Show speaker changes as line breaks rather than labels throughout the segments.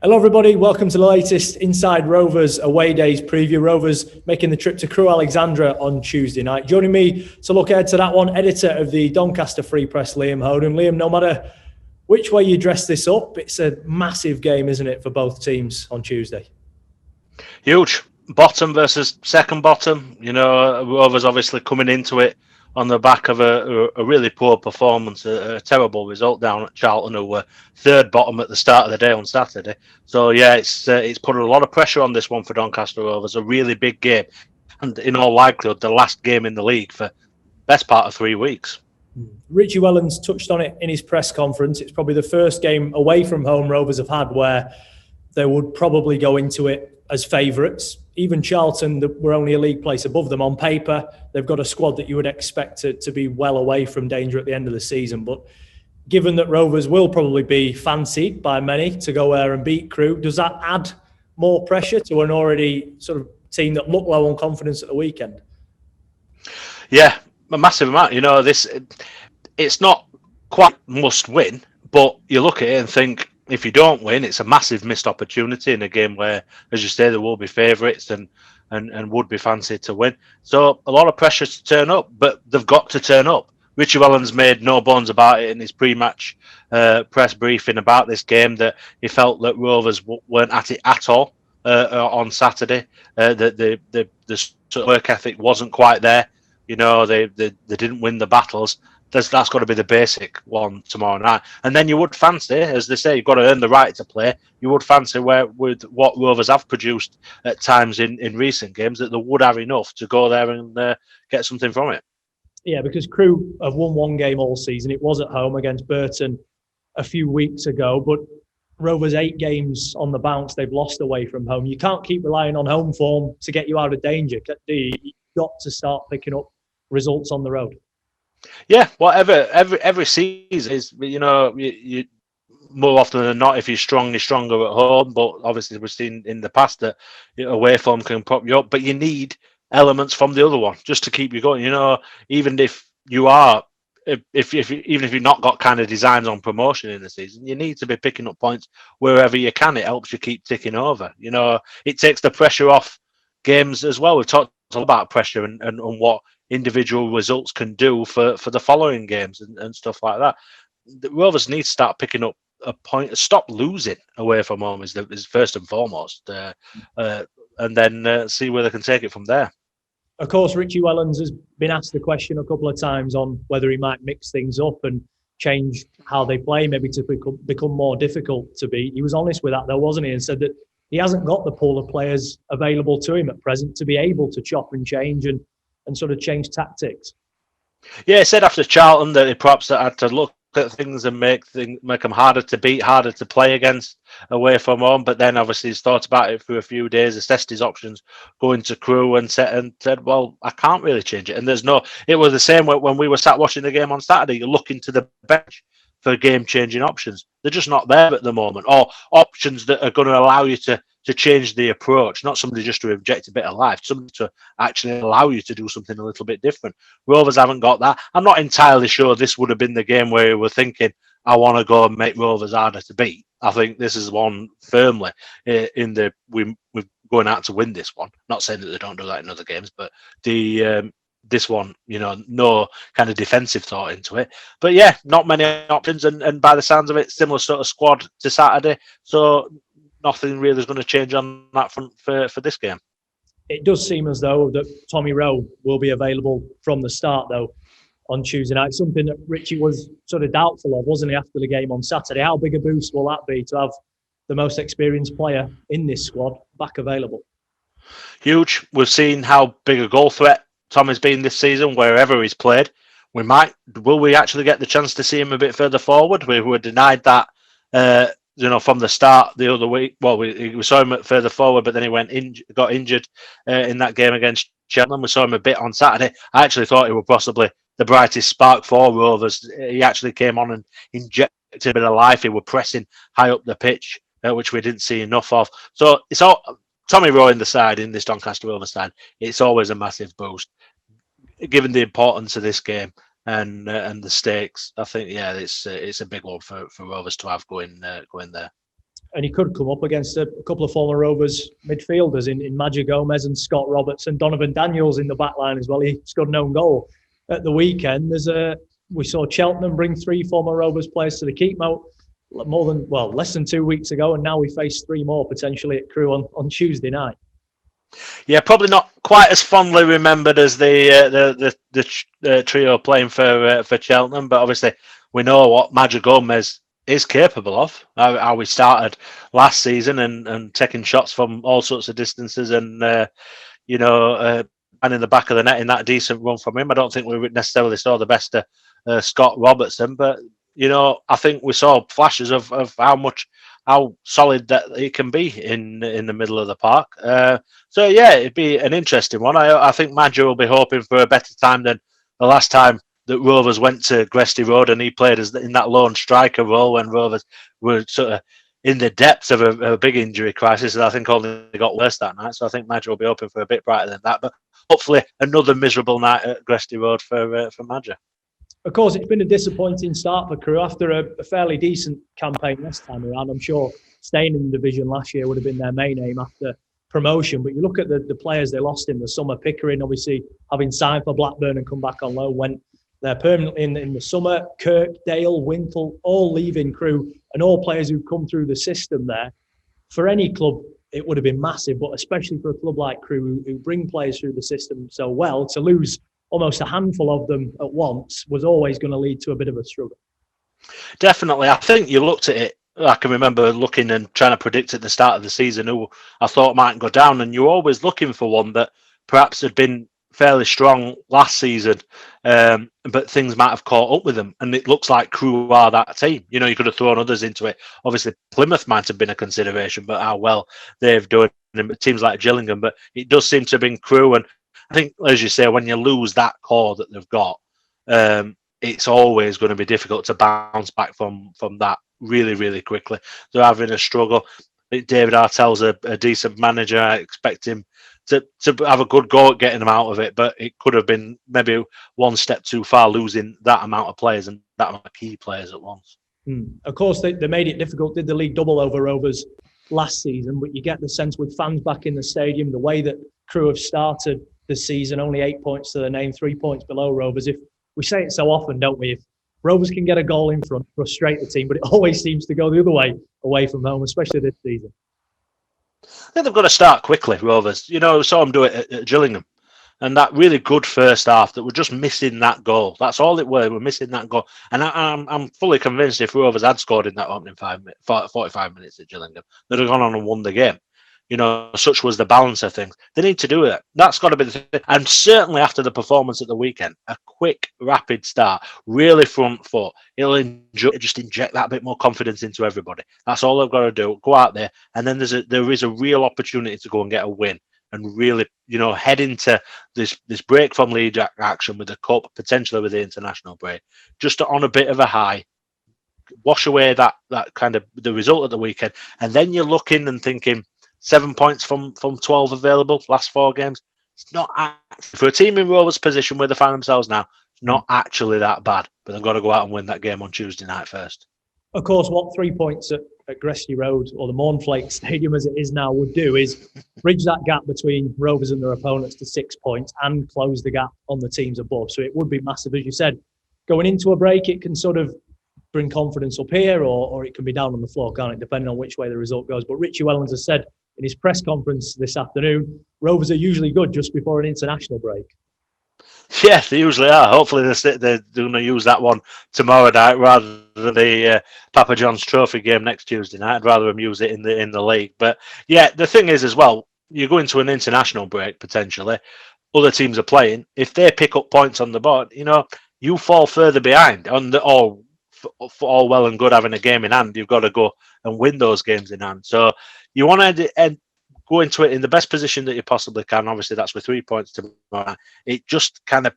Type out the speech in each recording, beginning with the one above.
Hello everybody, welcome to the latest Inside Rovers away days preview. Rovers making the trip to Crewe Alexandra on Tuesday night. Joining me to look ahead to that one, editor of the Doncaster Free Press, Liam Hoden. Liam, no matter which way you dress this up, it's a massive game, isn't it, for both teams on Tuesday?
Huge. Bottom versus second bottom. You know, Rovers obviously coming into it on the back of a really poor performance, a terrible result down at Charlton, who were third bottom at the start of the day on Saturday. So yeah, it's put a lot of pressure on this one for Doncaster Rovers. A really big game, and in all likelihood, the last game in the league for best part of 3 weeks.
Richie Wellens touched on it in his press conference. It's probably the first game away from home Rovers have had where they would probably go into it as favourites. Even Charlton, that were only a league place above them on paper, they've got a squad that you would expect to be well away from danger at the end of the season. But given that Rovers will probably be fancied by many to go there and beat Crewe, does that add more pressure to an already sort of team that looked low on confidence at the weekend?
Yeah, a massive amount. You know, it's not quite must win, but you look at it and think, if you don't win, it's a massive missed opportunity in a game where, as you say, there will be favourites and would be fancied to win. So a lot of pressure to turn up, but they've got to turn up. Richie Wellens made no bones about it in his pre-match press briefing about this game, that he felt that Rovers weren't at it at all on Saturday. That the sort of work ethic wasn't quite there. You know, they didn't win the battles. That's got to be the basic one tomorrow night. And then you would fancy, as they say, you've got to earn the right to play. You would fancy with what Rovers have produced at times in recent games, that they would have enough to go there and get something from it.
Yeah, because Crewe have won one game all season. It was at home against Burton a few weeks ago, but Rovers 8 games on the bounce, they've lost away from home. You can't keep relying on home form to get you out of danger. You've got to start picking up results on the road.
Yeah, whatever. Every season is, you know, you more often than not, if you're strong, you're stronger at home. But obviously, we've seen in the past that away form can prop you up. But you need elements from the other one just to keep you going. You know, even if you are, even if you've not got kind of designs on promotion in the season, you need to be picking up points wherever you can. It helps you keep ticking over. You know, it takes the pressure off games as well. We've talked a lot about pressure and what individual results can do for the following games and stuff like that. The Rovers need to start picking up a point, stop losing away from home is first and foremost, and then see where they can take it from there.
Of course, Richie Wellens has been asked the question a couple of times on whether he might mix things up and change how they play, maybe to become more difficult to beat. He was honest with that though, wasn't he? And said that he hasn't got the pool of players available to him at present to be able to chop and change and sort of change tactics.
Yeah, he said after Charlton that he perhaps had to look at things and make them harder to beat, harder to play against away from home. But then obviously he's thought about it for a few days, assessed his options going to Crewe and said, well, I can't really change it. And it was the same when we were sat watching the game on Saturday. You're looking to the bench for game-changing options. They're just not there at the moment, or options that are going to allow you to change the approach, not somebody just to inject a bit of life, somebody to actually allow you to do something a little bit different. Rovers haven't got that. I'm not entirely sure this would have been the game where we were thinking, I want to go and make Rovers harder to beat. I think this is one firmly we're going out to win this one. Not saying that they don't do that in other games, but this one, you know, no kind of defensive thought into it. But yeah, not many options, and by the sounds of it, similar sort of squad to Saturday. So nothing really is going to change on that front for this game.
It does seem as though that Tommy Rowe will be available from the start, though, on Tuesday night. Something that Richie was sort of doubtful of, wasn't he, after the game on Saturday? How big a boost will that be to have the most experienced player in this squad back available?
Huge. We've seen how big a goal threat Tom has been this season, wherever he's played. Will we actually get the chance to see him a bit further forward? We were denied that from the start the other week. Well, we saw him further forward, but then he got injured in that game against Cheltenham. We saw him a bit on Saturday. I actually thought he was possibly the brightest spark for Rovers. He actually came on and injected a bit of life. He was pressing high up the pitch, which we didn't see enough of. So it's all Tommy Rowe in this Doncaster Rovers side. It's always a massive boost, given the importance of this game and the stakes. I think it's a big one for Rovers to have going there.
and he could come up against a couple of former Rovers midfielders in Madger Gomez and Scott Roberts and Donovan Daniels in the back line as well. He scored an own goal at the weekend. We saw Cheltenham bring 3 former Rovers players to the Keepmoat less than 2 weeks ago, and now we face 3 more potentially at Crewe on Tuesday night.
Yeah, probably not quite as fondly remembered as the trio playing for Cheltenham, but obviously we know what Madger Gomez is capable of. How we started last season and taking shots from all sorts of distances and and in the back of the net in that decent run from him. I don't think we necessarily saw the best of Scott Robertson, but I think we saw flashes of how solid that he can be in the middle of the park. So yeah, it'd be an interesting one. I think Madger will be hoping for a better time than the last time that Rovers went to Gresty Road and he played in that lone striker role when Rovers were sort of in the depths of a big injury crisis, and I think only got worse that night. So I think Madger will be hoping for a bit brighter than that, but hopefully another miserable night at Gresty Road for Madger.
Of course, it's been a disappointing start for Crewe after a fairly decent campaign this time around. I'm sure staying in the division last year would have been their main aim after promotion. But you look at the players they lost in the summer. Pickering, obviously, having signed for Blackburn and come back on loan, went there permanently in the summer. Kirk, Dale, Wintle, all leaving Crewe, and all players who've come through the system there. For any club, it would have been massive, but especially for a club like Crewe who bring players through the system so well, to lose almost a handful of them at once was always going to lead to a bit of a struggle.
Definitely. I think you looked at it, I can remember looking and trying to predict at the start of the season who I thought might go down, and you're always looking for one that perhaps had been fairly strong last season, but things might have caught up with them, and it looks like Crewe are that team. You could have thrown others into it. Obviously, Plymouth might have been a consideration, but how well they've done, teams like Gillingham, but it does seem to have been Crewe, and I think, as you say, when you lose that core that they've got, it's always going to be difficult to bounce back from that really, really quickly. They're having a struggle. I think David Artell's a decent manager. I expect him to have a good go at getting them out of it, but it could have been maybe one step too far, losing that amount of players and that amount of key players at once.
Of course, they made it difficult, did the league double over Rovers last season, but you get the sense with fans back in the stadium, the way that Crewe have started the season, only 8 points to their name, 3 points below Rovers. If we say it so often, don't we? If Rovers can get a goal in front, frustrate the team, but it always seems to go the other way, away from home, especially this season.
I think they've got to start quickly, Rovers. We saw them do it at Gillingham. And that really good first half that we're just missing that goal. That's all it was. We're missing that goal. And I'm fully convinced if Rovers had scored in that opening 45 minutes at Gillingham, they'd have gone on and won the game. Such was the balance of things. They need to do it. That's got to be the thing. And certainly after the performance at the weekend, a quick, rapid start, really front foot. It'll just inject that bit more confidence into everybody. That's all they've got to do. Go out there, and then there is a real opportunity to go and get a win and really, head into this break from league action with the cup, potentially with the international break, just on a bit of a high. Wash away that kind of the result of the weekend, and then you're looking and thinking, 7 points from 12 available, last 4 games. It's not for a team in Rovers' position where they find themselves now, it's not actually that bad. But they've got to go out and win that game on Tuesday night first.
Of course, what 3 points at Gresty Road, or the Mornflake Stadium as it is now, would do is bridge that gap between Rovers and their opponents to 6 points and close the gap on the teams above. So it would be massive. As you said, going into a break, it can sort of bring confidence up here, or it can be down on the floor, can't it, depending on which way the result goes. But Richie Wellens has said in his press conference this afternoon, Rovers are usually good just before an international break.
Yeah, they usually are. Hopefully they're going to use that one tomorrow night rather than the Papa John's Trophy game next Tuesday night. I'd rather them use it in the league. But yeah, the thing is as well, you go into an international break potentially. Other teams are playing. If they pick up points on the board, you fall further behind. For all well and good having a game in hand, you've got to go and win those games in hand. So you want to go into it in the best position that you possibly can. Obviously, that's with 3 points tomorrow. It just kind of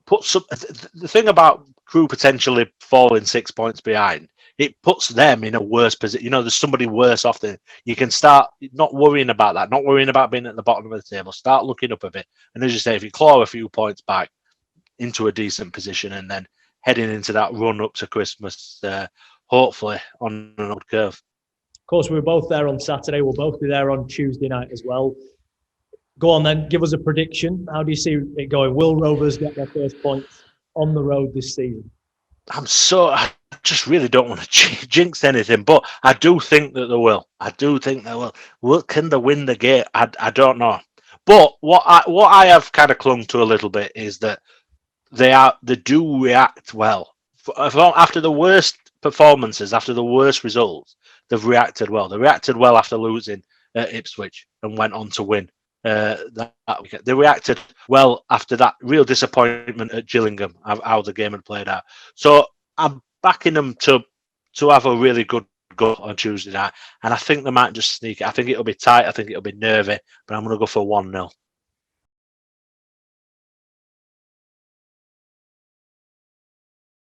puts up the thing about Crewe potentially falling 6 points behind. It puts them in a worse position. There's somebody worse off there. You can start not worrying about that, not worrying about being at the bottom of the table. Start looking up a bit. And as you say, if you claw a few points back into a decent position and then heading into that run up to Christmas, hopefully on an old curve.
Of course, we were both there on Saturday. We'll both be there on Tuesday night as well. Go on then, give us a prediction. How do you see it going? Will Rovers get their first points on the road this season?
I just really don't want to jinx anything, but I do think that they will. Can they win the game? I don't know. But what I have kind of clung to a little bit is that they do react well. After the worst performances, after the worst results, they've reacted well. They reacted well after losing at Ipswich and went on to win. They reacted well after that real disappointment at Gillingham, how the game had played out. So I'm backing them to have a really good go on Tuesday night, and I think they might just sneak it. I think it'll be tight. I think it'll be nervy, but I'm going to go for 1-0.